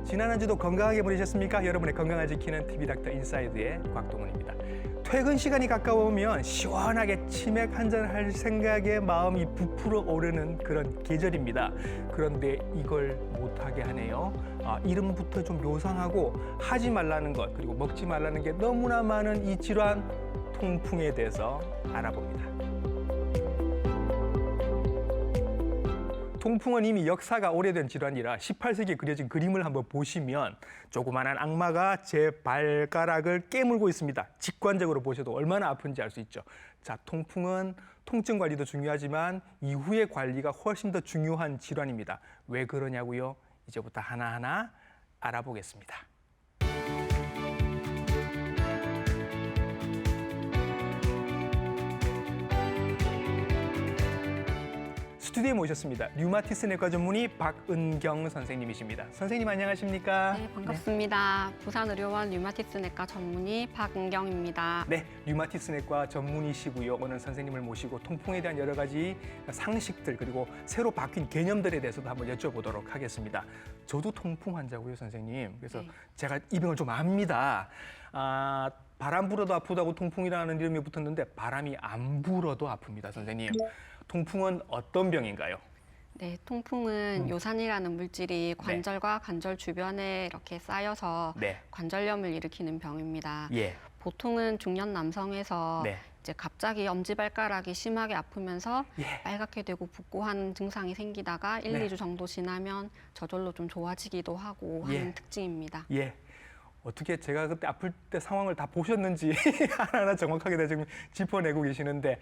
지난 한 주도 건강하게 보내셨습니까? 여러분의 건강을 지키는 TV닥터 인사이드의 곽동훈입니다. 퇴근 시간이 가까우면 시원하게 치맥 한잔 할 생각에 마음이 부풀어 오르는 그런 계절입니다. 그런데 이걸 못하게 하네요. 이름부터 좀 묘상하고 하지 말라는 것 그리고 먹지 말라는 게 너무나 많은 이 질환 통풍에 대해서 알아봅니다. 통풍은 이미 역사가 오래된 질환이라 18세기에 그려진 그림을 한번 보시면 조그마한 악마가 제 발가락을 깨물고 있습니다. 직관적으로 보셔도 얼마나 아픈지 알 수 있죠. 자, 통풍은 통증 관리도 중요하지만 이후의 관리가 훨씬 더 중요한 질환입니다. 왜 그러냐고요? 이제부터 하나하나 알아보겠습니다. 스튜디오에 모셨습니다. 류마티스 내과 전문의 박은경 선생님이십니다. 선생님 안녕하십니까? 네, 반갑습니다. 부산의료원 류마티스 내과 전문의 박은경입니다. 네, 류마티스 내과 전문의시고요. 오늘 선생님을 모시고 통풍에 대한 여러 가지 상식들 그리고 새로 바뀐 개념들에 대해서도 한번 여쭤보도록 하겠습니다. 저도 통풍 환자고요, 선생님. 그래서 네. 제가 이 병을 좀 압니다. 바람 불어도 아프다고 통풍이라는 이름이 붙었는데 바람이 안 불어도 아픕니다, 선생님. 통풍은 어떤 병인가요? 네, 통풍은 요산이라는 물질이 관절과 관절 주변에 이렇게 쌓여서 네. 관절염을 일으키는 병입니다. 예. 보통은 중년 남성에서 네. 이제 갑자기 엄지발가락이 심하게 아프면서 예. 빨갛게 되고 붓고 하는 증상이 생기다가 1, 네. 2주 정도 지나면 저절로 좀 좋아지기도 하고 예. 하는 특징입니다. 예. 어떻게 제가 그때 아플 때 상황을 다 보셨는지 하나하나 정확하게 다 지금 짚어내고 계시는데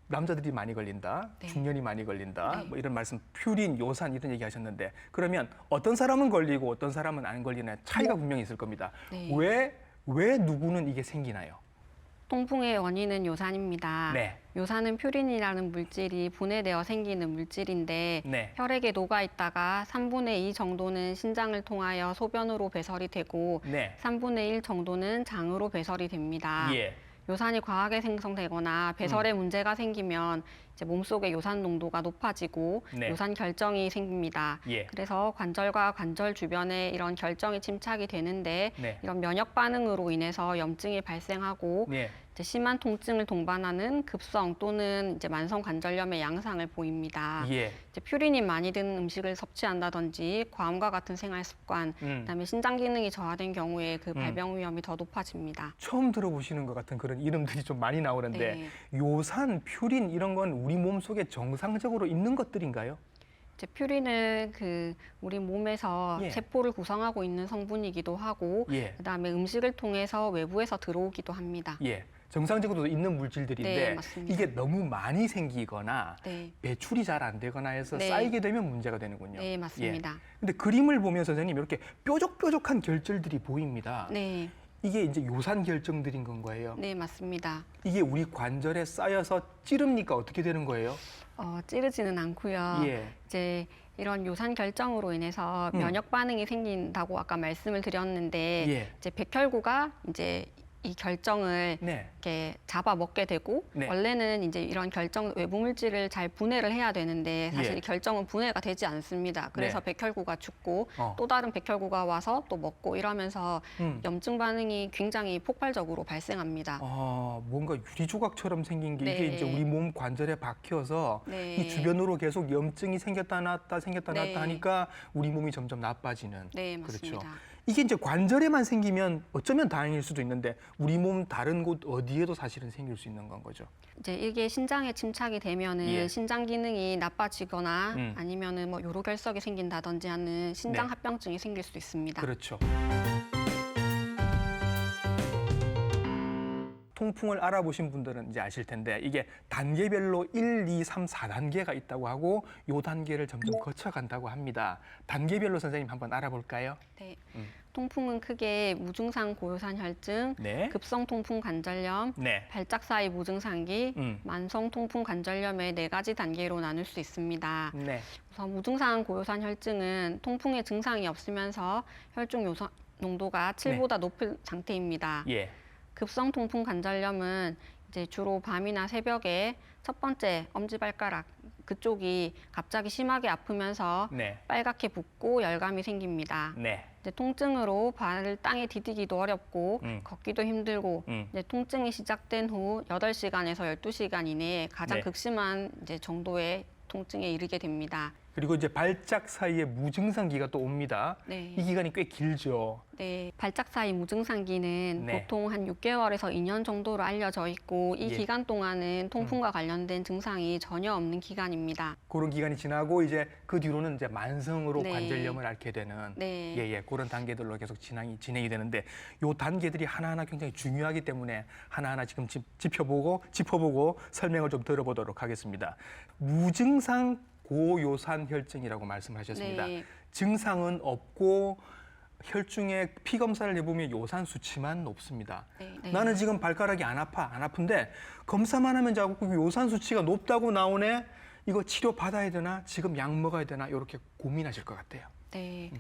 남자들이 많이 걸린다, 네. 중년이 많이 걸린다, 네. 뭐 이런 말씀, 퓨린, 요산 이런 얘기 하셨는데 그러면 어떤 사람은 걸리고 어떤 사람은 안 걸리는 차이가 분명히 있을 겁니다. 네. 왜 누구는 이게 생기나요? 통풍의 원인은 요산입니다. 네. 요산은 퓨린이라는 물질이 분해되어 생기는 물질인데 네. 혈액에 녹아 있다가 3분의 2 정도는 신장을 통하여 소변으로 배설이 되고 네. 3분의 1 정도는 장으로 배설이 됩니다. 예. 요산이 과하게 생성되거나 배설에 문제가 생기면 이제 몸속의 요산 농도가 높아지고 네. 요산 결정이 생깁니다. 예. 그래서 관절과 관절 주변에 이런 결정이 침착이 되는데 네. 이런 면역 반응으로 인해서 염증이 발생하고 네. 이제 심한 통증을 동반하는 급성 또는 이제 만성 관절염의 양상을 보입니다. 예. 이제 퓨린이 많이 든 음식을 섭취한다든지 과음과 같은 생활 습관, 그다음에 신장 기능이 저하된 경우에 그 발병 위험이 더 높아집니다. 처음 들어보시는 것 같은 그런 이름들이 좀 많이 나오는데 네. 요산, 퓨린 이런 건 우리 몸 속에 정상적으로 있는 것들인가요? 이제 퓨린은 그 우리 몸에서 예. 세포를 구성하고 있는 성분이기도 하고, 예. 그다음에 음식을 통해서 외부에서 들어오기도 합니다. 예. 정상적으로 있는 물질들인데 네, 맞습니다. 이게 너무 많이 생기거나 네, 배출이 잘 안 되거나 해서 네. 쌓이게 되면 문제가 되는군요. 네, 맞습니다. 예. 근데 그림을 보면 선생님 이렇게 뾰족뾰족한 결절들이 보입니다. 네, 이게 이제 요산 결정들인 건 거예요. 네, 맞습니다. 이게 우리 관절에 쌓여서 찌릅니까? 어떻게 되는 거예요? 찌르지는 않고요. 예. 이제 이런 요산 결정으로 인해서 면역 반응이 생긴다고 아까 말씀을 드렸는데, 예. 이제 백혈구가 이제 이 결정을 네. 이렇게 잡아 먹게 되고, 네. 원래는 이제 이런 결정 외부 물질을 잘 분해를 해야 되는데 사실 예. 이 결정은 분해가 되지 않습니다. 그래서 네. 백혈구가 죽고 어. 또 다른 백혈구가 와서 또 먹고 이러면서 음. 염증 반응이 굉장히 폭발적으로 발생합니다. 뭔가 유리 조각처럼 생긴 게 이게 네. 이제 우리 몸 관절에 박혀서 네. 이 주변으로 계속 염증이 생겼다 놨다 생겼다 네. 놨다 하니까 우리 몸이 점점 나빠지는. 네, 맞습니다. 그렇죠. 이게 이제 관절에만 생기면 어쩌면 다행일 수도 있는데 우리 몸 다른 곳 어디에도 사실은 생길 수 있는 건 거죠. 이제 이게 신장에 침착이 되면은 예. 신장 기능이 나빠지거나 아니면은 뭐 요로결석이 생긴다든지 하는 신장 네. 합병증이 생길 수 있습니다. 그렇죠. 통풍을 알아보신 분들은 이제 아실 텐데 이게 단계별로 1, 2, 3, 4단계가 있다고 하고 요 단계를 점점 거쳐간다고 합니다. 단계별로 선생님 한번 알아볼까요? 네. 통풍은 크게 무증상 고요산 혈증, 네. 급성 통풍 관절염, 네. 발작 사이 무증상기, 음. 만성 통풍 관절염의 4가지 단계로 나눌 수 있습니다. 네. 우선 무증상 고요산 혈증은 통풍의 증상이 없으면서 혈중 요산 농도가 7보다 높은 상태입니다. 예. 급성 통풍 관절염은 이제 주로 밤이나 새벽에 첫 번째 엄지발가락 그쪽이 갑자기 심하게 아프면서 네. 빨갛게 붓고 열감이 생깁니다. 네. 이제 통증으로 발을 땅에 디디기도 어렵고 음. 걷기도 힘들고 이제 통증이 시작된 후 8시간에서 12시간 이내에 가장 네. 극심한 이제 정도의 통증에 이르게 됩니다. 그리고 이제 발작 사이에 무증상기가 또 옵니다. 네. 이 기간이 꽤 길죠. 네, 발작 사이 무증상기는 네. 보통 한 6개월에서 2년 정도로 알려져 있고 이 예. 기간 동안은 통풍과 관련된 증상이 전혀 없는 기간입니다. 그런 기간이 지나고 이제 그 뒤로는 이제 만성으로 네. 관절염을 앓게 되는 네. 예, 그런 단계들로 계속 진행이 되는데 요 단계들이 하나하나 굉장히 중요하기 때문에 하나하나 지금 짚어보고 설명을 좀 들어보도록 하겠습니다. 무증상 고요산 혈증이라고 말씀하셨습니다. 네. 증상은 없고 혈중에 피 검사를 해보면 요산 수치만 높습니다. 네, 네. 나는 지금 발가락이 안 아픈데 검사만 하면 자꾸 요산 수치가 높다고 나오네. 이거 치료 받아야 되나? 지금 약 먹어야 되나? 이렇게 고민하실 것 같아요. 네.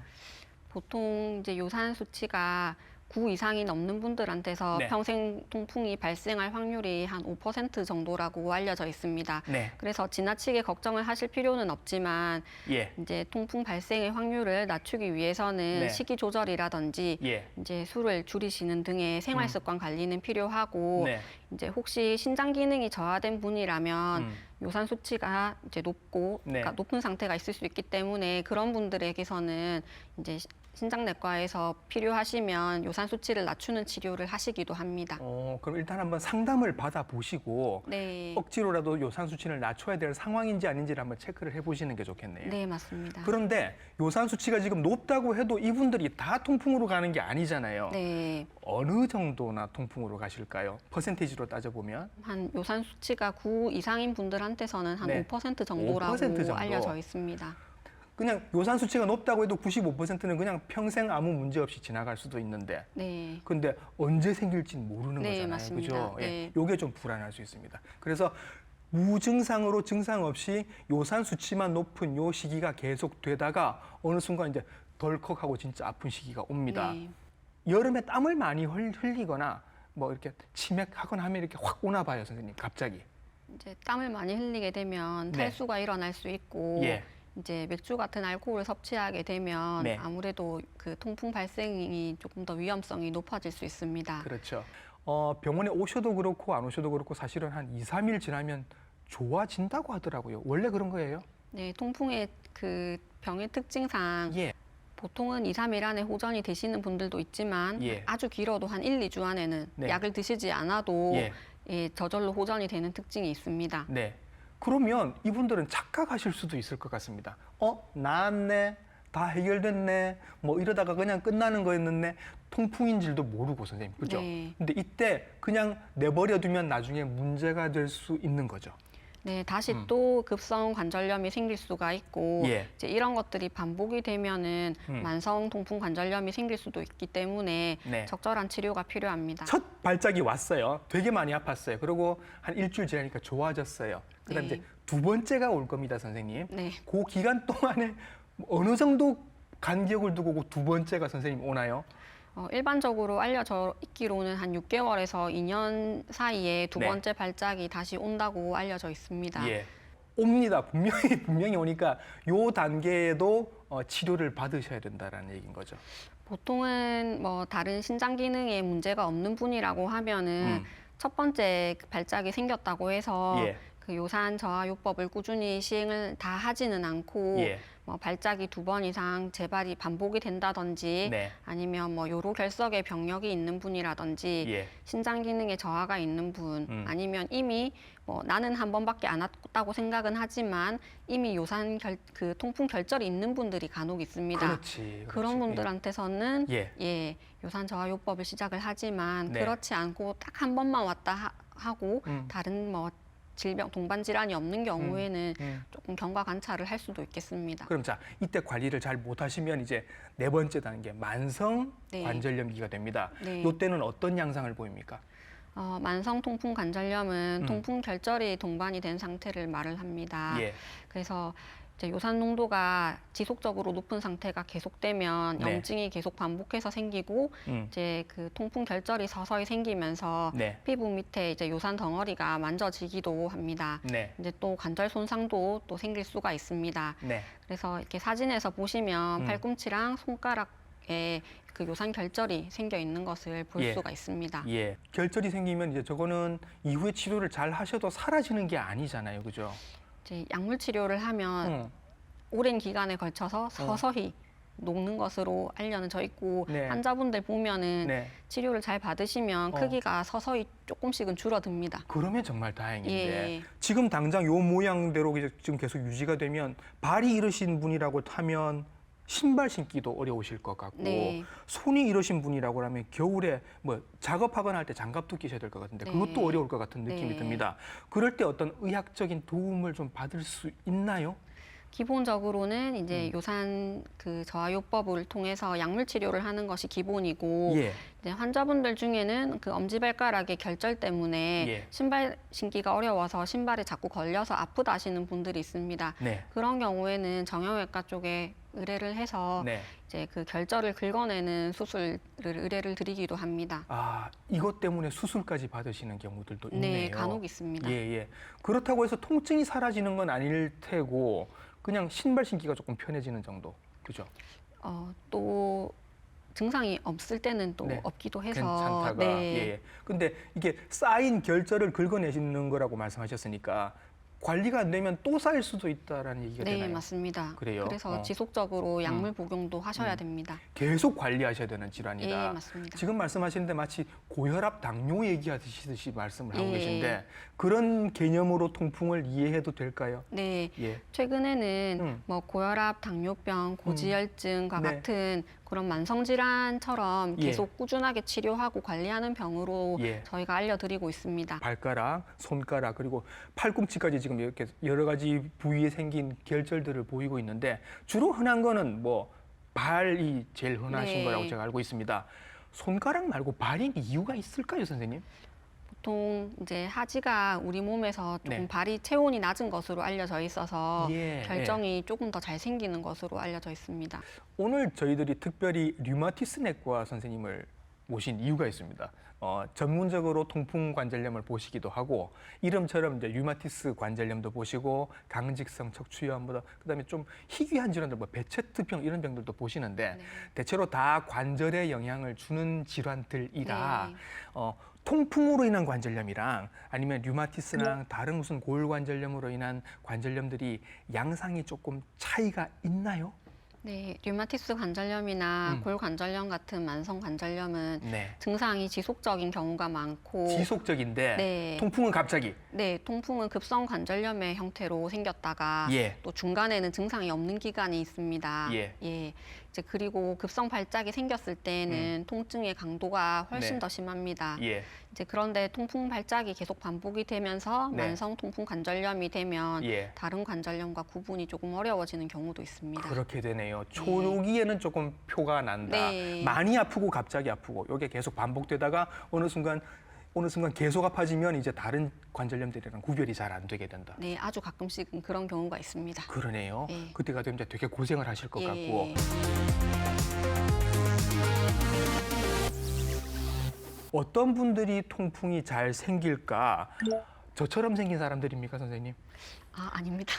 보통 이제 요산 수치가 9 이상이 넘는 분들한테서 네. 평생 통풍이 발생할 확률이 한 5% 정도라고 알려져 있습니다. 네. 그래서 지나치게 걱정을 하실 필요는 없지만 예. 이제 통풍 발생의 확률을 낮추기 위해서는 네. 식이 조절이라든지 예. 이제 술을 줄이시는 등의 생활 습관 관리는 필요하고 네. 이제 혹시 신장 기능이 저하된 분이라면 요산 수치가 이제 높고 네. 그러니까 높은 상태가 있을 수 있기 때문에 그런 분들에게서는 이제 신장내과에서 필요하시면 요산 수치를 낮추는 치료를 하시기도 합니다. 그럼 일단 한번 상담을 받아보시고 네. 억지로라도 요산 수치를 낮춰야 될 상황인지 아닌지를 한번 체크를 해보시는 게 좋겠네요. 네, 맞습니다. 그런데 요산 수치가 지금 높다고 해도 이분들이 다 통풍으로 가는 게 아니잖아요. 네. 어느 정도나 통풍으로 가실까요? 퍼센테이지로 따져보면. 한 요산 수치가 9 이상인 분들한테서는 한 네. 5% 정도라고 5% 정도. 알려져 있습니다. 그냥 요산 수치가 높다고 해도 95%는 그냥 평생 아무 문제 없이 지나갈 수도 있는데 네. 근데 언제 생길지는 모르는 네, 거잖아요. 맞습니다. 그죠? 예. 네. 요게 좀 불안할 수 있습니다. 그래서 무증상으로 증상 없이 요산 수치만 높은 요 시기가 계속되다가 어느 순간 이제 덜컥하고 진짜 아픈 시기가 옵니다. 네. 여름에 땀을 많이 흘리거나 뭐 이렇게 치맥하거나 하면 이렇게 확 오나 봐요, 선생님. 갑자기. 이제 땀을 많이 흘리게 되면 네. 탈수가 일어날 수 있고 예. 이제 맥주 같은 알코올을 섭취하게 되면 네. 아무래도 그 통풍 발생이 조금 더 위험성이 높아질 수 있습니다. 그렇죠. 병원에 오셔도 그렇고 안 오셔도 그렇고 사실은 한 2, 3일 지나면 좋아진다고 하더라고요. 원래 그런 거예요? 네, 통풍의 그 병의 특징상 예. 보통은 2, 3일 안에 호전이 되시는 분들도 있지만 예. 아주 길어도 한 1, 2주 안에는 네. 약을 드시지 않아도 예. 예, 저절로 호전이 되는 특징이 있습니다. 네. 그러면 이분들은 착각하실 수도 있을 것 같습니다. 나았네, 다 해결됐네, 뭐 이러다가 그냥 끝나는 거였는데 통풍인 줄도 모르고 선생님, 그죠? 네. 근데 이때 그냥 내버려두면 나중에 문제가 될 수 있는 거죠. 네, 다시 또 급성 관절염이 생길 수가 있고 예. 이제 이런 것들이 반복이 되면은 만성 통풍 관절염이 생길 수도 있기 때문에 네. 적절한 치료가 필요합니다. 첫 발작이 왔어요. 되게 많이 아팠어요. 그리고 한 일주일 지나니까 좋아졌어요. 그다음 네. 이제 두 번째가 올 겁니다, 선생님. 네. 그 기간 동안에 어느 정도 간격을 두고 그 두 번째가 선생님 오나요? 일반적으로 알려져 있기로는 한 6개월에서 2년 사이에 두 네. 번째 발작이 다시 온다고 알려져 있습니다. 예. 옵니다. 분명히 오니까 요 단계에도 치료를 받으셔야 된다라는 얘기인 거죠. 보통은 뭐 다른 신장 기능에 문제가 없는 분이라고 하면은 첫 번째 발작이 생겼다고 해서 예. 그 요산 저하요법을 꾸준히 시행을 다 하지는 않고 예. 뭐 발작이 2번 이상 재발이 반복이 된다든지 네. 아니면 뭐 요로 결석의 병력이 있는 분이라든지 예. 신장 기능에 저하가 있는 분 아니면 이미 뭐 나는 한 번밖에 안 왔다고 생각은 하지만 이미 요산 그 통풍 결절이 있는 분들이 간혹 있습니다. 그렇지. 그런 분들한테서는 예. 요산 저하요법을 시작을 하지만 네. 그렇지 않고 딱 한 번만 왔다 하고 다른 뭐 질병 동반 질환이 없는 경우에는 조금 경과 관찰을 할 수도 있겠습니다. 그럼 자, 이때 관리를 잘 못하시면 이제 네 번째 단계 만성 네. 관절염기가 됩니다. 네. 이때는 어떤 양상을 보입니까? 만성 통풍 관절염은 통풍 결절이 동반이 된 상태를 말을 합니다. 예. 그래서 이제 요산 농도가 지속적으로 높은 상태가 계속되면 네. 염증이 계속 반복해서 생기고 이제 그 통풍 결절이 서서히 생기면서 네. 피부 밑에 이제 요산 덩어리가 만져지기도 합니다. 네. 이제 또 관절 손상도 또 생길 수가 있습니다. 네. 그래서 이렇게 사진에서 보시면 팔꿈치랑 손가락에 그 요산 결절이 생겨 있는 것을 볼 예. 수가 있습니다. 예. 결절이 생기면 이제 저거는 이후에 치료를 잘 하셔도 사라지는 게 아니잖아요. 그죠? 이제 약물 치료를 하면 오랜 기간에 걸쳐서 서서히 녹는 것으로 알려져 있고 네. 환자분들 보면은 네. 치료를 잘 받으시면 크기가 서서히 조금씩은 줄어듭니다. 그러면 정말 다행인데 예. 지금 당장 요 모양대로 이제 지금 계속 유지가 되면 발이 이러신 분이라고 하면 신발 신기도 어려우실 것 같고 네. 손이 이러신 분이라고 하면 겨울에 뭐 작업하거나 할 때 장갑도 끼셔야 될 것 같은데 네. 그것도 어려울 것 같은 느낌이 네. 듭니다. 그럴 때 어떤 의학적인 도움을 좀 받을 수 있나요? 기본적으로는 이제 요산 그 저하요법을 통해서 약물 치료를 하는 것이 기본이고 예. 이제 환자분들 중에는 그 엄지발가락의 결절 때문에 예. 신발 신기가 어려워서 신발에 자꾸 걸려서 아프다 하시는 분들이 있습니다. 네. 그런 경우에는 정형외과 쪽에 의뢰를 해서 네. 이제 그 결절을 긁어내는 수술을 의뢰를 드리기도 합니다. 아, 이것 때문에 수술까지 받으시는 경우들도 있네요. 네, 간혹 있습니다. 예, 예. 그렇다고 해서 통증이 사라지는 건 아닐 테고 그냥 신발 신기가 조금 편해지는 정도. 그죠? 또 증상이 없을 때는 또 네, 없기도 해서 괜찮다가. 네. 예, 예. 근데 이게 쌓인 결절을 긁어내시는 거라고 말씀하셨으니까 관리가 안 되면 또 쌓일 수도 있다라는 얘기가 네, 되나요? 맞습니다. 그래요? 그래서 지속적으로 약물 복용도 하셔야 됩니다. 계속 관리하셔야 되는 질환이다. 예, 맞습니다. 지금 말씀하시는데 마치 고혈압, 당뇨 얘기하듯이 말씀을 하고 예. 계신데 그런 개념으로 통풍을 이해해도 될까요? 네, 예. 최근에는 뭐 고혈압, 당뇨병, 고지혈증과 네. 같은 그런 만성 질환처럼 예. 계속 꾸준하게 치료하고 관리하는 병으로 예. 저희가 알려드리고 있습니다. 발가락, 손가락 그리고 팔꿈치까지 지금 이렇게 여러 가지 부위에 생긴 결절들을 보이고 있는데 주로 흔한 거는 뭐 발이 제일 흔하신 네. 거라고 제가 알고 있습니다. 손가락 말고 발인 이유가 있을까요, 선생님? 보통 이제 하지가 우리 몸에서 조금 네. 발이 체온이 낮은 것으로 알려져 있어서 예, 결정이 조금 더 잘 생기는 것으로 알려져 있습니다. 오늘 저희들이 특별히 류마티스 내과 선생님을 모신 이유가 있습니다. 전문적으로 통풍 관절염을 보시기도 하고 이름처럼 이제 류마티스 관절염도 보시고 강직성 척추염보다 그다음에 좀 희귀한 질환들 뭐 베체트병 이런 병들도 보시는데 네. 대체로 다 관절에 영향을 주는 질환들이라 네. 통풍으로 인한 관절염이랑 아니면 류마티스랑 다른 무슨 골관절염으로 인한 관절염들이 양상이 조금 차이가 있나요? 네, 류마티스 관절염이나 골관절염 같은 만성 관절염은 네. 증상이 지속적인 경우가 많고 지속적인데 네. 통풍은 갑자기 네, 통풍은 급성 관절염의 형태로 생겼다가 예. 또 중간에는 증상이 없는 기간이 있습니다. 예. 이제 그리고 급성 발작이 생겼을 때는 통증의 강도가 훨씬 네. 더 심합니다. 예. 이제 그런데 통풍 발작이 계속 반복이 되면서 네. 만성 통풍 관절염이 되면 예. 다른 관절염과 구분이 조금 어려워지는 경우도 있습니다. 그렇게 되네요. 초기에는 조금 표가 난다. 네. 많이 아프고 갑자기 아프고 이게 계속 반복되다가 어느 순간 계속 아파지면 이제 다른 관절염들이랑 구별이 잘 안 되게 된다. 네, 아주 가끔씩은 그런 경우가 있습니다. 그러네요. 네. 그때가 되면 이제 되게 고생을 하실 것 예. 같고. 어떤 분들이 통풍이 잘 생길까? 저처럼 생긴 사람들입니까, 선생님? 아닙니다.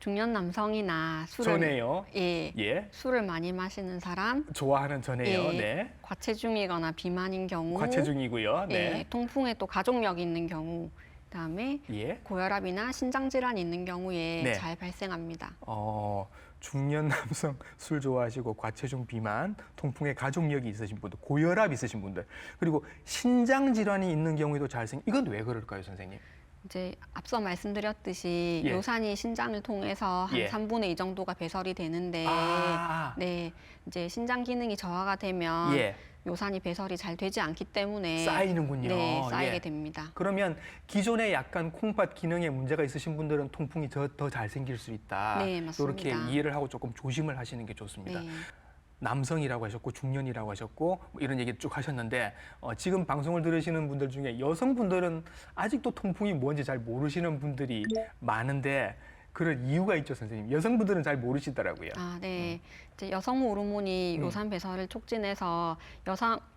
중년 남성이나 전에요. 예. 술을 많이 마시는 사람, 좋아하는 전에요. 예. 네. 과체중이거나 비만인 경우, 과체중이고요. 네. 통풍에 또 가족력이 있는 경우, 그다음에 예. 고혈압이나 신장 질환이 있는 경우에 네. 잘 발생합니다. 중년 남성 술 좋아하시고 과체중 비만, 통풍에 가족력이 있으신 분들, 고혈압 있으신 분들, 그리고 신장 질환이 있는 경우에도 이건 왜 그럴까요, 선생님? 이제 앞서 말씀드렸듯이 예. 요산이 신장을 통해서 한 예. 3분의 2 정도가 배설이 되는데 네, 이제 신장 기능이 저하가 되면 예. 요산이 배설이 잘 되지 않기 때문에 쌓이는군요. 네, 쌓이게 예. 됩니다. 그러면 기존에 약간 콩팥 기능에 문제가 있으신 분들은 통풍이 더 잘 생길 수 있다. 네, 맞습니다. 이렇게 이해를 하고 조금 조심을 하시는 게 좋습니다. 네. 남성이라고 하셨고 중년이라고 하셨고 뭐 이런 얘기 쭉 하셨는데 지금 방송을 들으시는 분들 중에 여성분들은 아직도 통풍이 뭔지 잘 모르시는 분들이 많은데 그런 이유가 있죠, 선생님. 여성분들은 잘 모르시더라고요. 아, 네. 이제 여성 호르몬이 요산 배설을 촉진해서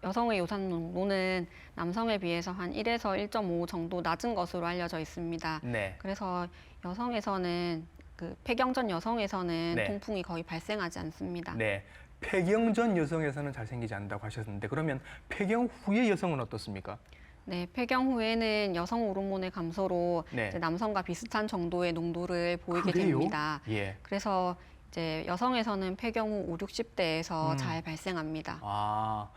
여성의 요산 농도는 남성에 비해서 한 1에서 1.5 정도 낮은 것으로 알려져 있습니다. 네. 그래서 여성에서는 그 폐경전 여성에서는 네. 통풍이 거의 발생하지 않습니다. 네. 폐경 전 여성에서는 잘 생기지 않는다고 하셨는데 그러면 폐경 후의 여성은 어떻습니까? 네, 폐경 후에는 여성 호르몬의 감소로 네. 이제 남성과 비슷한 정도의 농도를 보이게 그래요? 됩니다. 예. 그래서 이제 여성에서는 폐경 후 5, 60대에서 잘 발생합니다. 아,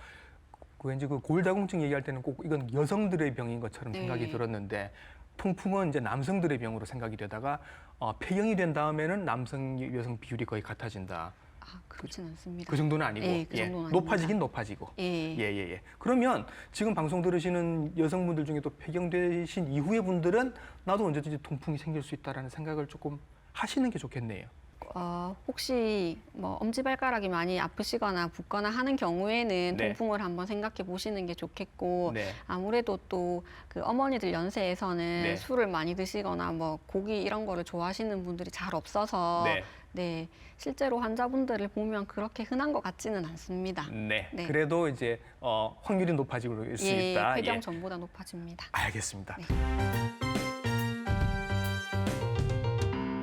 그 왠지 그 골다공증 얘기할 때는 꼭 이건 여성들의 병인 것처럼 네. 생각이 들었는데 통풍은 이제 남성들의 병으로 생각이 되다가 폐경이 된 다음에는 남성 여성 비율이 거의 같아진다. 아, 그렇진 않습니다. 그 정도는 아니고 네, 그 정도는 높아지긴 높아지고. 예. 예. 그러면 지금 방송 들으시는 여성분들 중에 또 폐경되신 이후의 분들은 나도 언제든지 통풍이 생길 수 있다라는 생각을 조금 하시는 게 좋겠네요. 혹시 뭐 엄지발가락이 많이 아프시거나 붓거나 하는 경우에는 네. 통풍을 한번 생각해 보시는 게 좋겠고 네. 아무래도 또 그 어머니들 연세에서는 네. 술을 많이 드시거나 뭐 고기 이런 거를 좋아하시는 분들이 잘 없어서 네. 네, 실제로 환자분들을 보면 그렇게 흔한 것 같지는 않습니다. 네. 네. 그래도 이제 확률이 높아지고 수 예, 있다. 폐경 예. 전보다 높아집니다. 알겠습니다. 네.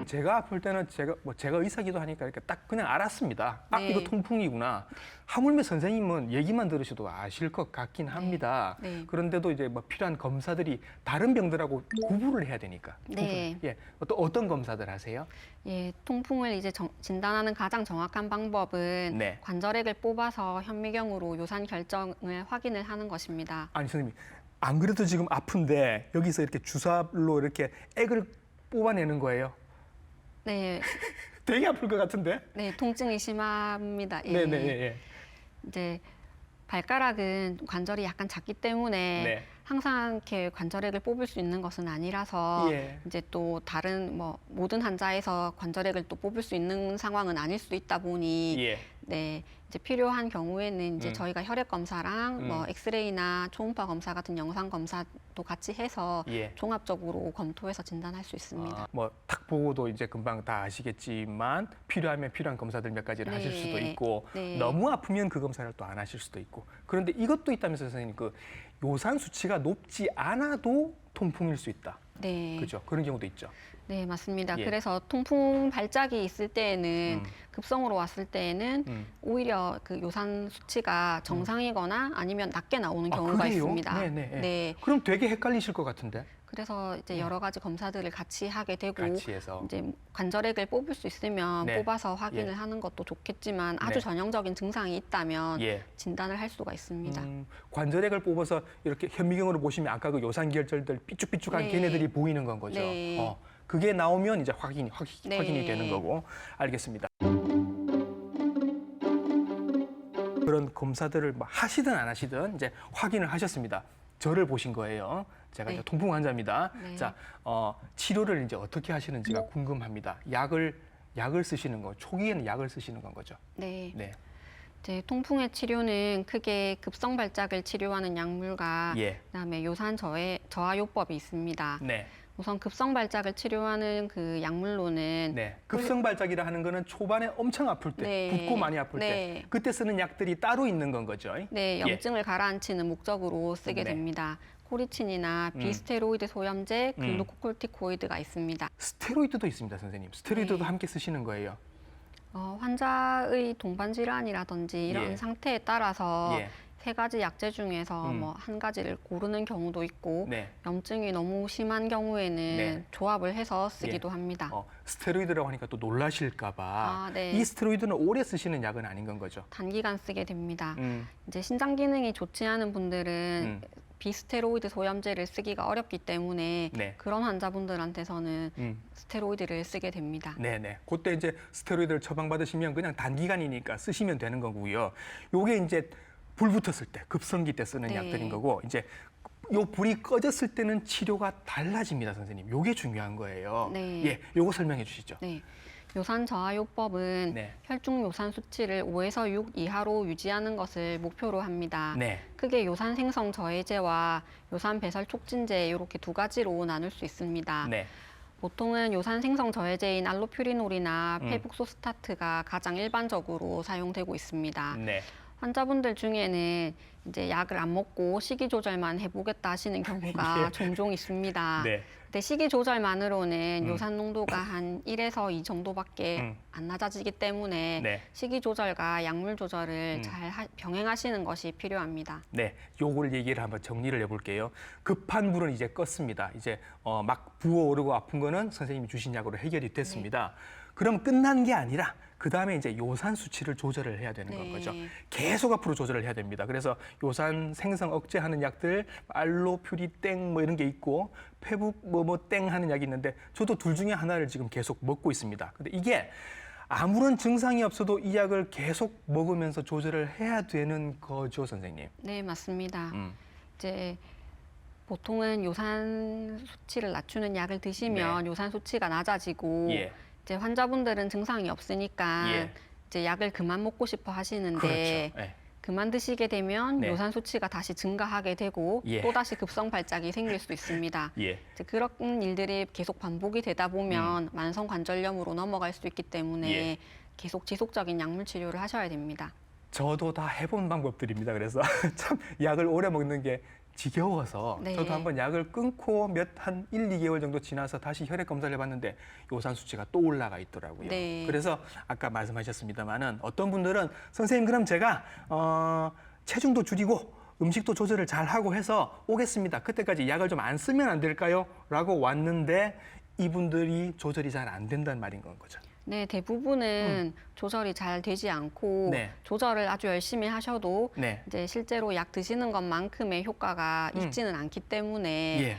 제가 아플 때는 제가 의사기도 하니까 이렇게 딱 그냥 알았습니다. 아, 네. 이거 통풍이구나. 하물며 선생님은 얘기만 들으셔도 아실 것 같긴 합니다. 네. 그런데도 이제 뭐 필요한 검사들이 다른 병들하고 구분을 해야 되니까. 네. 예. 어떤 검사들 하세요? 예, 통풍을 이제 진단하는 가장 정확한 방법은 네. 관절액을 뽑아서 현미경으로 요산 결정을 확인을 하는 것입니다. 아니 선생님, 안 그래도 지금 아픈데 여기서 이렇게 주사로 이렇게 액을 뽑아내는 거예요. 네, 되게 아플 것 같은데? 네, 통증이 심합니다. 예. 네. 이제 발가락은 관절이 약간 작기 때문에 네. 항상 이렇게 관절액을 뽑을 수 있는 것은 아니라서 예. 이제 또 다른 뭐 모든 환자에서 관절액을 또 뽑을 수 있는 상황은 아닐 수 있다 보니 예. 네, 이제 필요한 경우에는 이제 음. 저희가 혈액 검사랑 뭐 엑스레이나 초음파 검사 같은 영상 검사도 같이 해서 예. 종합적으로 검토해서 진단할 수 있습니다. 뭐 딱 보고도 이제 금방 다 아시겠지만 필요하면 필요한 검사들 몇 가지를 네. 하실 수도 있고 네. 너무 아프면 그 검사를 또 안 하실 수도 있고 그런데 이것도 있다면서 선생님 그 요산 수치가 높지 않아도 통풍일 수 있다. 네. 그렇죠? 그런 경우도 있죠. 네, 맞습니다. 예. 그래서 통풍 발작이 있을 때에는 음. 급성으로 왔을 때에는 오히려 그 요산 수치가 정상이거나 아니면 낮게 나오는 아, 경우가 그래요? 있습니다. 네. 그럼 되게 헷갈리실 것 같은데 그래서 이제 여러 가지 검사들을 같이 하게 되고 같이 해서 이제 관절액을 뽑을 수 있으면 네. 뽑아서 확인을 예. 하는 것도 좋겠지만 아주 네. 전형적인 증상이 있다면 예. 진단을 할 수가 있습니다. 관절액을 뽑아서 이렇게 현미경으로 보시면 아까 그 요산 결절들 삐쭉삐쭉한 네. 걔네들이 보이는 건 거죠. 네. 그게 나오면 이제 확인이 네. 되는 거고 알겠습니다. 그런 검사들을 뭐 하시든 안 하시든 이제 확인을 하셨습니다. 저를 보신 거예요. 제가 네. 이제 통풍 환자입니다. 네. 자, 치료를 이제 어떻게 하시는지가 궁금합니다. 약을 쓰시는 거, 초기에는 약을 쓰시는 건 거죠. 네. 네. 이제 통풍의 치료는 크게 급성 발작을 치료하는 약물과 예. 그다음에 요산 저하요법이 있습니다. 네. 우선 급성 발작을 치료하는 그 약물로는 네. 급성 발작이라 하는 거는 초반에 엄청 아플 때, 네. 붓고 많이 아플 때, 네. 그때 쓰는 약들이 따로 있는 건 거죠. 네, 예. 염증을 가라앉히는 목적으로 쓰게 네. 됩니다. 코리친이나 비스테로이드 소염제, 음. 글루코콜티코이드가 있습니다. 스테로이드도 있습니다, 선생님. 스테로이드도 네. 함께 쓰시는 거예요. 환자의 동반 질환이라든지 이런 예. 상태에 따라서 예. 세 가지 약제 중에서 뭐 한 가지를 고르는 경우도 있고 네. 염증이 너무 심한 경우에는 네. 조합을 해서 쓰기도 합니다. 스테로이드라고 하니까 또 놀라실까봐 아, 네. 이 스테로이드는 오래 쓰시는 약은 아닌 건 거죠. 단기간 쓰게 됩니다. 음. 이제 신장 기능이 좋지 않은 분들은 음. 비스테로이드 소염제를 쓰기가 어렵기 때문에 네. 그런 환자분들한테서는 음. 스테로이드를 쓰게 됩니다. 네네. 그때 이제 스테로이드를 처방받으시면 그냥 단기간이니까 쓰시면 되는 거고요. 요게 이제 불 붙었을 때, 급성기 때 쓰는 네. 약들인 거고, 이제 요 불이 꺼졌을 때는 치료가 달라집니다, 선생님. 요게 중요한 거예요. 네. 예, 요거 설명해 주시죠. 네. 요산 저하요법은 네. 혈중 요산 수치를 5에서 6 이하로 유지하는 것을 목표로 합니다. 네. 크게 요산 생성 저해제와 요산 배설 촉진제 이렇게 두 가지로 나눌 수 있습니다. 네. 보통은 요산 생성 저해제인 알로퓨리놀이나 페북소스타트가 가장 일반적으로 사용되고 있습니다. 네. 환자분들 중에는 이제 약을 안 먹고 식이 조절만 해보겠다 하시는 경우가 예. 종종 있습니다. 네. 근데 식이 조절만으로는 요산 농도가 한 1에서 2 정도밖에 안 낮아지기 때문에 네. 식이 조절과 약물 조절을 잘 병행하시는 것이 필요합니다. 네, 요걸 얘기를 한번 정리를 해볼게요. 급한 불은 이제 껐습니다. 이제 막 부어오르고 아픈 거는 선생님이 주신 약으로 해결이 됐습니다. 그럼 끝난 게 아니라 그 다음에 이제 요산 수치를 조절을 해야 되는 건 거죠. 계속 앞으로 조절을 해야 됩니다. 그래서 요산 생성 억제하는 약들, 알로퓨리땡 뭐 이런 게 있고 페북 뭐땡 하는 약이 있는데 저도 둘 중에 하나를 지금 계속 먹고 있습니다. 근데 이게 아무런 증상이 없어도 이 약을 계속 먹으면서 조절을 해야 되는 거죠, 선생님. 네, 맞습니다. 이제 보통은 요산 수치를 낮추는 약을 드시면 요산 수치가 낮아지고 예. 이제 환자분들은 증상이 없으니까 예. 이제 약을 그만 먹고 싶어 하시는데 그렇죠. 예. 그만 드시게 되면 네. 요산 수치가 다시 증가하게 되고 예. 또다시 급성 발작이 생길 수 있습니다. 예. 이제 그런 일들이 계속 반복이 되다 보면 만성 관절염으로 넘어갈 수 있기 때문에 예. 계속 지속적인 약물 치료를 하셔야 됩니다. 저도 다 해본 방법들입니다. 그래서 참 약을 오래 먹는 게 지겨워서 네. 저도 한번 약을 끊고 한 1, 2개월 정도 지나서 다시 혈액 검사를 해봤는데 요산 수치가 또 올라가 있더라고요. 네. 그래서 아까 말씀하셨습니다마는 어떤 분들은 선생님 그럼 제가 체중도 줄이고 음식도 조절을 잘 하고 해서 오겠습니다. 그때까지 약을 좀 안 쓰면 안 될까요? 라고 왔는데 이분들이 조절이 잘 안 된다는 말인 건 거죠. 네, 대부분은 조절이 잘 되지 않고 네. 조절을 아주 열심히 하셔도 네. 이제 실제로 약 드시는 것만큼의 효과가 있지는 않기 때문에 예.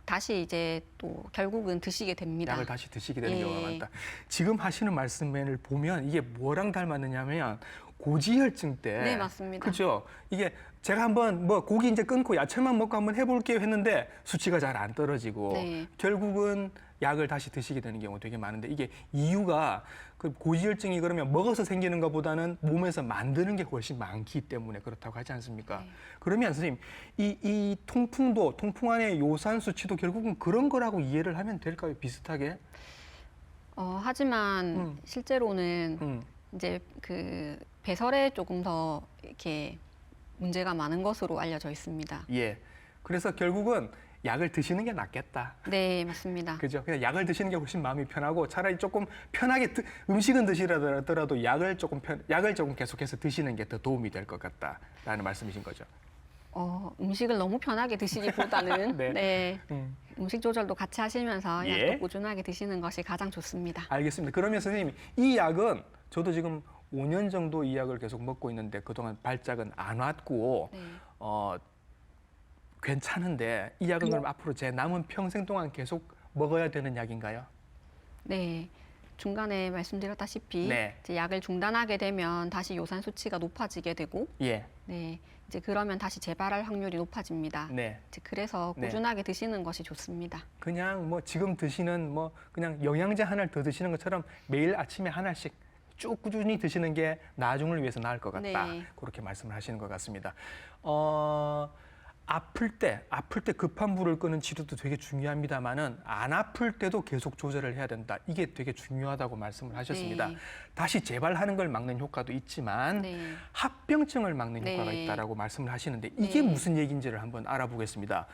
다시 이제 또 결국은 드시게 됩니다. 약을 다시 드시게 되는 예. 경우가 많다. 지금 하시는 말씀을 보면 이게 뭐랑 닮았느냐면 고지혈증 때. 네, 맞습니다. 그죠? 이게 제가 한번 뭐 고기 이제 끊고 야채만 먹고 한번 해볼게요 했는데 수치가 잘 안 떨어지고 네. 결국은 약을 다시 드시게 되는 경우가 되게 많은데 이게 이유가 그 고지혈증이 그러면 먹어서 생기는 것보다는 몸에서 만드는 게 훨씬 많기 때문에 그렇다고 하지 않습니까? 네. 그러면 선생님 이 통풍 안에 요산 수치도 결국은 그런 거라고 이해를 하면 될까요? 비슷하게? 하지만 실제로는 이제 그 배설에 조금 더 이렇게 문제가 많은 것으로 알려져 있습니다. 예. 그래서 결국은 약을 드시는 게 낫겠다. 네, 맞습니다. 그죠? 그냥 약을 드시는 게 훨씬 마음이 편하고 차라리 조금 편하게 음식은 드시더라도 약을 조금 계속해서 드시는 게 더 도움이 될 것 같다라는 말씀이신 거죠. 음식을 너무 편하게 드시기보다는 네. 네, 음. 음식 조절도 같이 하시면서 예. 약도 꾸준하게 드시는 것이 가장 좋습니다. 알겠습니다. 그러면 선생님 이 약은 저도 지금 5년 정도 이 약을 계속 먹고 있는데 그동안 발작은 안 왔고 네. 괜찮은데 이 약은 그럼 앞으로 제 남은 평생 동안 계속 먹어야 되는 약인가요? 네. 중간에 말씀드렸다시피 네. 이제 약을 중단하게 되면 다시 요산 수치가 높아지게 되고 예. 네. 이제 그러면 다시 재발할 확률이 높아집니다. 네. 이제 그래서 네. 꾸준하게 드시는 것이 좋습니다. 그냥 뭐 지금 드시는 뭐 그냥 영양제 하나를 더 드시는 것처럼 매일 아침에 하나씩 쭉 꾸준히 드시는 게 나중을 위해서 나을 것 같다. 네. 그렇게 말씀을 하시는 것 같습니다. 아플 때 급한 불을 끄는 치료도 되게 중요합니다만은 안 아플 때도 계속 조절을 해야 된다. 이게 되게 중요하다고 말씀을 하셨습니다. 네. 다시 재발하는 걸 막는 효과도 있지만 네. 합병증을 막는 네. 효과가 있다라고 말씀을 하시는데 이게 네. 무슨 얘기인지를 한번 알아보겠습니다.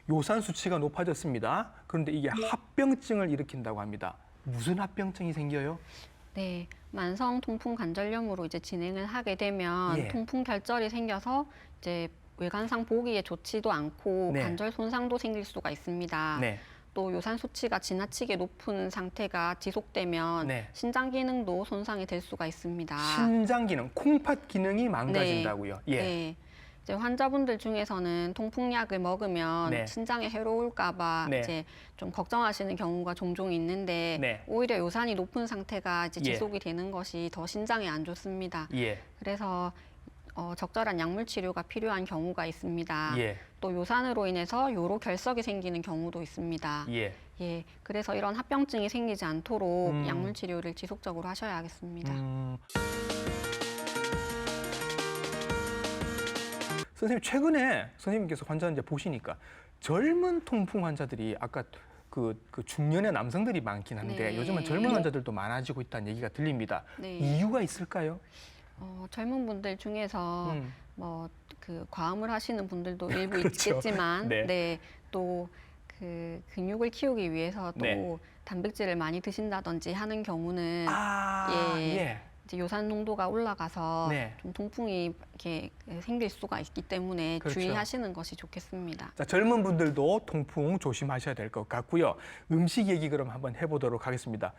요산 수치가 높아졌습니다. 그런데 이게 합병증을 일으킨다고 합니다. 무슨 합병증이 생겨요? 네, 만성 통풍 관절염으로 이제 진행을 하게 되면 예. 통풍 결절이 생겨서 이제 외관상 보기에 좋지도 않고 네. 관절 손상도 생길 수가 있습니다. 네. 또 요산 수치가 지나치게 높은 상태가 지속되면 네. 신장 기능도 손상이 될 수가 있습니다. 신장 기능, 콩팥 기능이 망가진다고요. 예. 네. 이제 환자분들 중에서는 통풍약을 먹으면 네. 신장에 해로울까봐 네. 이제 좀 걱정하시는 경우가 종종 있는데 네. 오히려 요산이 높은 상태가 이제 예. 지속이 되는 것이 더 신장에 안 좋습니다. 예. 그래서 적절한 약물 치료가 필요한 경우가 있습니다. 예. 또 요산으로 인해서 요로 결석이 생기는 경우도 있습니다. 예. 예, 그래서 이런 합병증이 생기지 않도록 음. 약물 치료를 지속적으로 하셔야겠습니다. 선생님 최근에 선생님께서 환자 이제 보시니까 젊은 통풍 환자들이 아까 그 중년의 남성들이 많긴 한데 네. 요즘은 젊은 환자들도 많아지고 있다는 얘기가 들립니다. 네. 이유가 있을까요? 젊은 분들 중에서 음. 뭐 그 과음을 하시는 분들도 일부 그렇죠. 있겠지만, 네. 네, 또 그 근육을 키우기 위해서 또 네. 단백질을 많이 드신다든지 하는 경우는 예. 예. 이제 요산 농도가 올라가서 네. 좀 통풍이 이렇게 생길 수가 있기 때문에 그렇죠. 주의하시는 것이 좋겠습니다. 자, 젊은 분들도 통풍 조심하셔야 될 것 같고요. 음식 얘기 그럼 한번 해보도록 하겠습니다.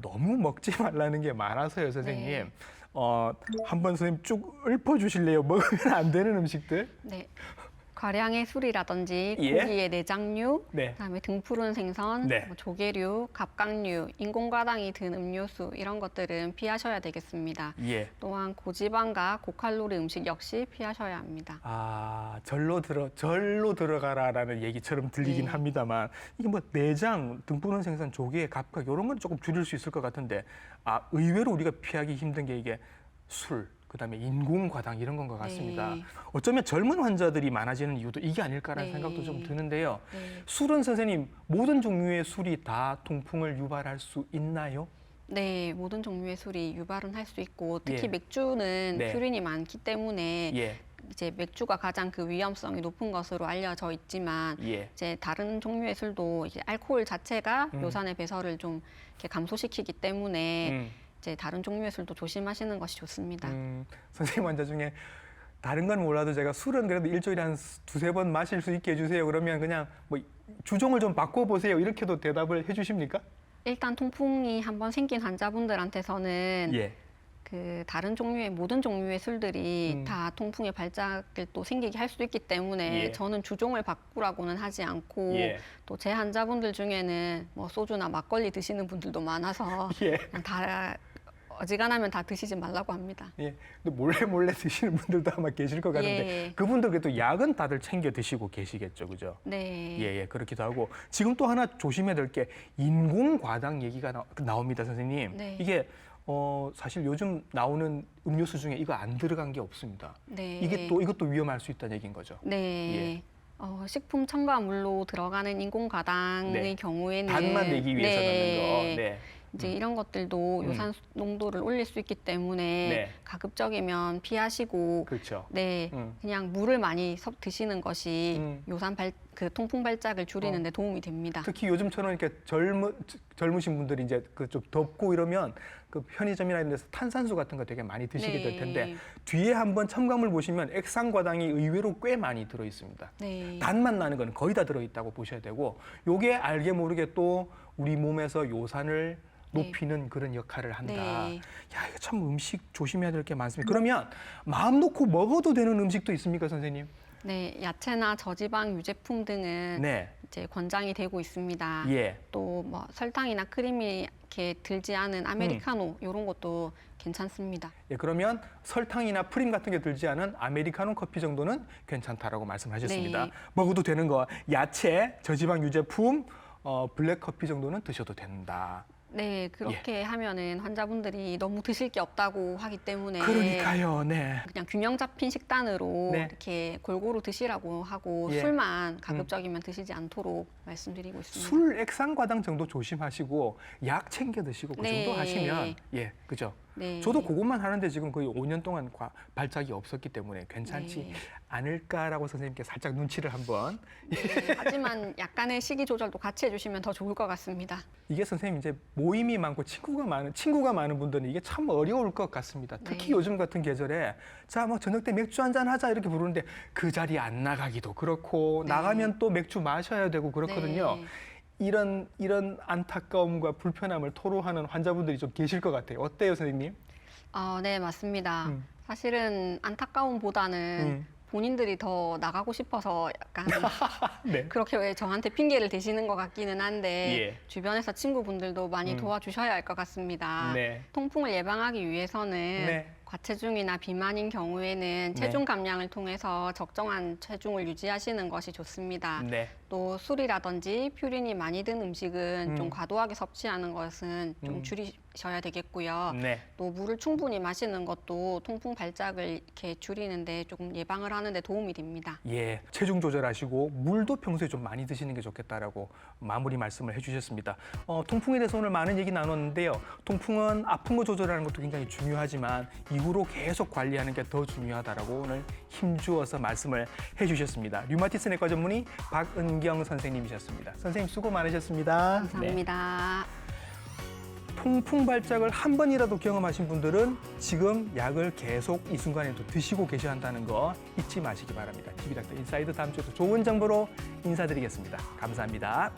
너무 먹지 말라는 게 많아서요, 선생님. 네. 한번 선생님 쭉 읊어주실래요? 먹으면 안 되는 음식들? 네. 과량의 술이라든지 예. 고기의 내장류, 네. 그다음에 등푸른 생선, 네. 뭐 조개류, 갑각류, 인공과당이 든 음료수 이런 것들은 피하셔야 되겠습니다. 예. 또한 고지방과 고칼로리 음식 역시 피하셔야 합니다. 절로 들어가라라는 얘기처럼 들리긴 네. 합니다만 이게 뭐 내장, 등푸른 생선, 조개, 갑각 이런 건 조금 줄일 수 있을 것 같은데 의외로 우리가 피하기 힘든 게 이게 술, 그다음에 인공과당 이런 건 것 같습니다. 네. 어쩌면 젊은 환자들이 많아지는 이유도 이게 아닐까라는 네. 생각도 좀 드는데요. 네. 술은 선생님 모든 종류의 술이 다 통풍을 유발할 수 있나요? 네, 모든 종류의 술이 유발은 할 수 있고 특히 예. 맥주는 네. 퓨린이 많기 때문에 예, 이제 맥주가 가장 그 위험성이 높은 것으로 알려져 있지만 예. 이제 다른 종류의 술도 이제 알코올 자체가 음. 요산의 배설을 좀 이렇게 감소시키기 때문에 음. 이제 다른 종류의 술도 조심하시는 것이 좋습니다. 선생님 환자 중에 다른 건 몰라도 제가 술은 그래도 일주일에 한 두세 번 마실 수 있게 해주세요. 그러면 그냥 뭐 주종을 좀 바꿔보세요. 이렇게도 대답을 해주십니까? 일단 통풍이 한번 생긴 환자분들한테서는 예. 그 다른 종류의 모든 종류의 술들이 음. 다 통풍의 발작을 또 생기게 할 수도 있기 때문에 예. 저는 주종을 바꾸라고는 하지 않고 예. 또 제 환자분들 중에는 뭐 소주나 막걸리 드시는 분들도 많아서 예. 그냥 다 어지간하면 다 드시지 말라고 합니다. 예. 근데 몰래 드시는 분들도 아마 계실 것 같은데 예. 그분들 그래도 약은 다들 챙겨 드시고 계시겠죠, 그죠? 네. 예, 그렇기도 하고 지금 또 하나 조심해야 될 게 인공과당 얘기가 나옵니다, 선생님. 네. 이게 사실 요즘 나오는 음료수 중에 이거 안 들어간 게 없습니다. 네. 이것도 위험할 수 있다는 얘기인 거죠. 네. 식품 첨가물로 들어가는 인공과당의 네. 경우에는 단만 내기 위해서 네. 넣는 거. 네. 이제 이런 것들도 요산 농도를 올릴 수 있기 때문에 네. 가급적이면 피하시고 그렇죠. 네, 그냥 물을 많이 드시는 것이 요산 그 통풍 발작을 줄이는 데 도움이 됩니다. 특히 요즘처럼 이렇게 젊으신 분들이 이제 그 좀 덥고 이러면 그 편의점이나 이런 데서 탄산수 같은 거 되게 많이 드시게 될 텐데 네. 뒤에 한번 첨가물 보시면 액상과당이 의외로 꽤 많이 들어 있습니다. 네. 단맛 나는 건 거의 다 들어 있다고 보셔야 되고 요게 알게 모르게 또 우리 몸에서 요산을 높이는 그런 역할을 한다. 네. 야, 이거 참 음식 조심해야 될 게 많습니다. 그러면 마음 놓고 먹어도 되는 음식도 있습니까, 선생님? 네, 야채나 저지방 유제품 등은 네. 이제 권장이 되고 있습니다. 예. 또 뭐 설탕이나 크림이 이렇게 들지 않은 아메리카노 이런 것도 괜찮습니다. 예, 그러면 설탕이나 프림 같은 게 들지 않은 아메리카노 커피 정도는 괜찮다라고 말씀하셨습니다. 네. 먹어도 되는 거 야채, 저지방 유제품, 블랙 커피 정도는 드셔도 된다. 네, 그렇게 하면은 환자분들이 너무 드실 게 없다고 하기 때문에 그러니까요, 네. 그냥 균형 잡힌 식단으로 네. 이렇게 골고루 드시라고 하고 예. 술만 가급적이면 드시지 않도록 말씀드리고 있습니다. 술 액상과당 정도 조심하시고 약 챙겨 드시고 그 네. 정도 하시면 그죠? 네. 저도 그것만 하는데 지금 거의 5년 동안 발작이 없었기 때문에 괜찮지 네. 않을까라고 선생님께 살짝 눈치를 한번. 네, 하지만 약간의 식이 조절도 같이 해주시면 더 좋을 것 같습니다. 이게 선생님 이제 모임이 많고 친구가 많은 분들은 이게 참 어려울 것 같습니다. 특히 네. 요즘 같은 계절에 자 뭐 저녁 때 맥주 한잔 하자 이렇게 부르는데 그 자리에 안 나가기도 그렇고 네. 나가면 또 맥주 마셔야 되고 그렇거든요. 네. 이런 안타까움과 불편함을 토로하는 환자분들이 좀 계실 것 같아요. 어때요, 선생님? 네, 맞습니다. 음. 사실은 안타까움보다는 본인들이 더 나가고 싶어서 약간 네. 그렇게 왜 저한테 핑계를 대시는 것 같기는 한데 예. 주변에서 친구분들도 많이 도와주셔야 할 것 같습니다. 네. 통풍을 예방하기 위해서는 네. 과체중이나 비만인 경우에는 네. 체중 감량을 통해서 적정한 체중을 유지하시는 것이 좋습니다. 네. 또 술이라든지 퓨린이 많이 든 음식은 좀 과도하게 섭취하는 것은 좀 줄이셔야 되겠고요. 네. 또 물을 충분히 마시는 것도 통풍 발작을 이렇게 줄이는데 조금 예방을 하는데 도움이 됩니다. 예, 체중 조절하시고 물도 평소에 좀 많이 드시는 게 좋겠다라고 마무리 말씀을 해주셨습니다. 통풍에 대해서 오늘 많은 얘기 나눴는데요. 통풍은 아픈 거 조절하는 것도 굉장히 중요하지만 이후로 계속 관리하는 게 더 중요하다라고 오늘 힘주어서 말씀을 해주셨습니다. 류마티스 내과 전문의 박은경 선생님이셨습니다. 선생님 수고 많으셨습니다. 감사합니다. 통풍 발작을 한 번이라도 경험하신 분들은 지금 약을 계속 이 순간에도 드시고 계셔야 한다는 거 잊지 마시기 바랍니다. TV닥터 인사이드 다음 주에도 좋은 정보로 인사드리겠습니다. 감사합니다.